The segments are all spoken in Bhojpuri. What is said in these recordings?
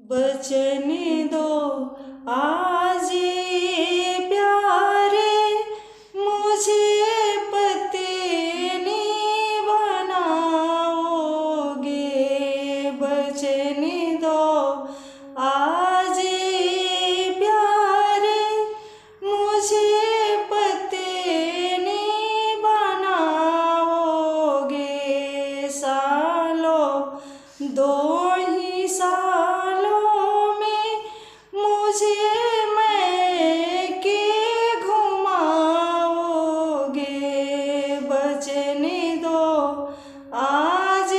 बचन दो आज प्यारे, मुझे पत्नी बनाओगे। बचन दो आज प्यारे, मुझे पत्नी बनाओगे। सालों दो ही सालों में मुझे मैके घुमाओगे। बचन दो आज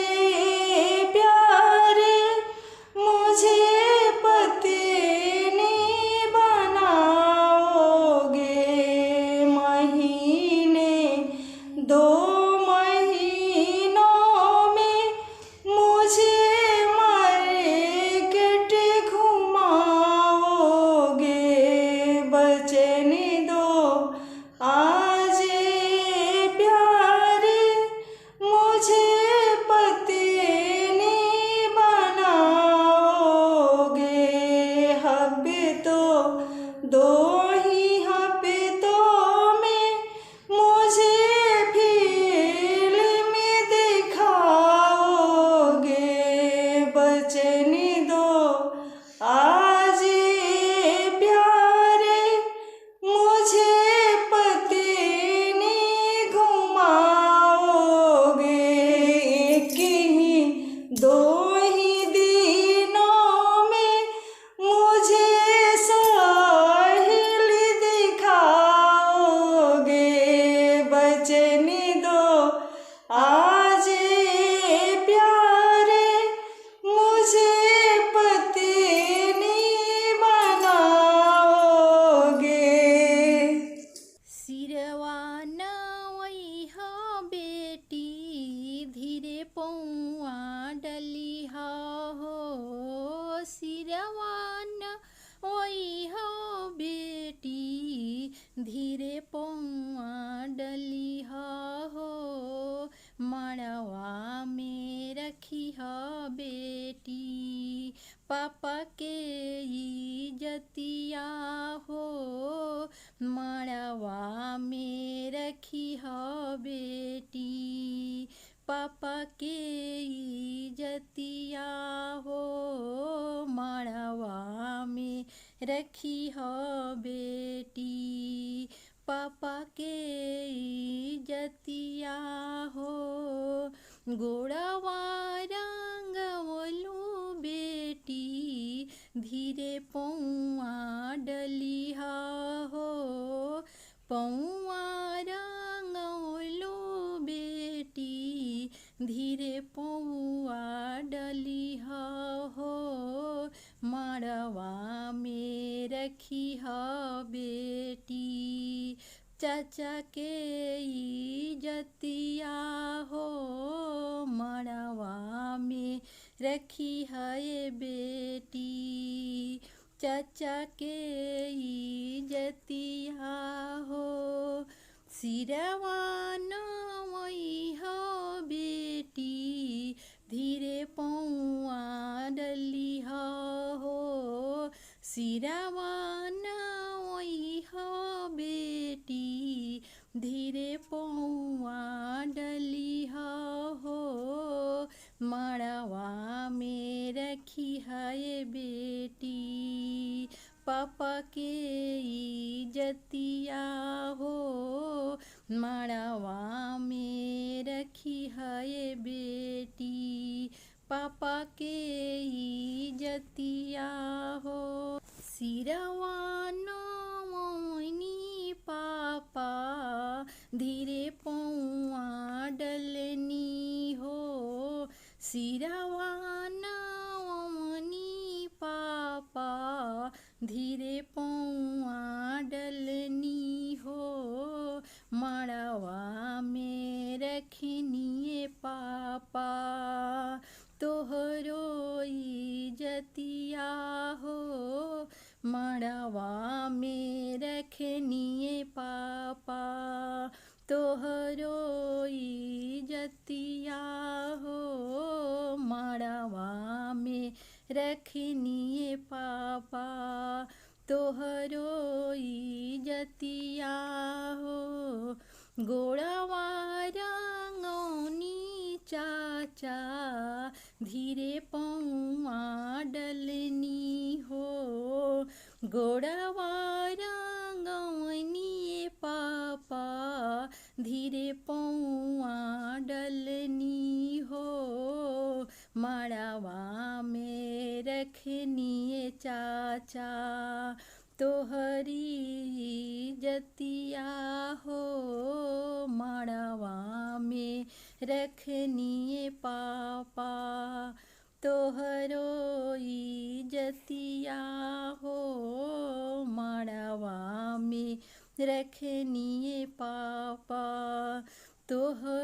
प्यारे, मुझे पत्नी बनाओगे। महीने दो महीनों में मुझे मार्केट घुमाओगे। बचन दो आज प्यारे, मुझे पत्नी बनाओगे। हफ्तों दो ही हफ्तों में मुझे फिल्म दिखाओगे। बचन दो आज प्यारे, मुझे पत्नी घुमाओगे। एक ही दो ही दिनों में मुझे सहेली दिखाओगे। बचन दो आज प्यारे, मुझे पत्नी बनाओगे। सिरवा नवई हो बेटी, धीरे पौआ डली हो। सिरवा नवई हो बेटी, धीरे पौआ डली हो। मड़वा में रखी हो बेटी, पापा के इज्जतिया हो। मड़वा में रखी हो बेटी, पापा के इज्जतिया हो। मड़वा में रखी हो बेटी, पापा के इज्जतिया हो। गोड़वा रंगवलू बेटी, धीरे पौआ डली हो। पौआ रंगवलू बेटी, धीरे पौआ डली हो। मड़वा में रखी हो बेटी, चाचा के इज्जतिया हो। मड़वा में रखी है बेटी, चाचा के इज्जतिया हो। सिरवा नवई हो बेटी, धीरे पौआ डली हो। सिरवा नवई हो बेटी, धीरे पौआ डली हो। मड़वा में रखी है बेटी, पापा के इज्जतिया हो। मड़वा में रखी है बेटी, पापा के इज्जतिया हो। सिरवा नवनी पापा, धीरे पौआ डलनी हो। सिरवा नवनी पापा, धीरे पौआ डलनी हो। मड़वा में रखनी पापा, तोहरो इज्जतिया हो। मड़वा में रखनी पापा, तोहरो इज्जतिया हो। मड़वा में रखनिए पापा तोहरो इजतिया हो गोड़वा रंगौनी चाचा धीरे पौआ डलनी हो गोड़वा रंगौनी पापा धीरे पौआ डलनी हो मड़वा में रखनिए चाचा तोहरी जतिया हो मड़वा में रखनिए पापा तोहरो इजतिया हो मड़वा में रखनिए पापा तोहरो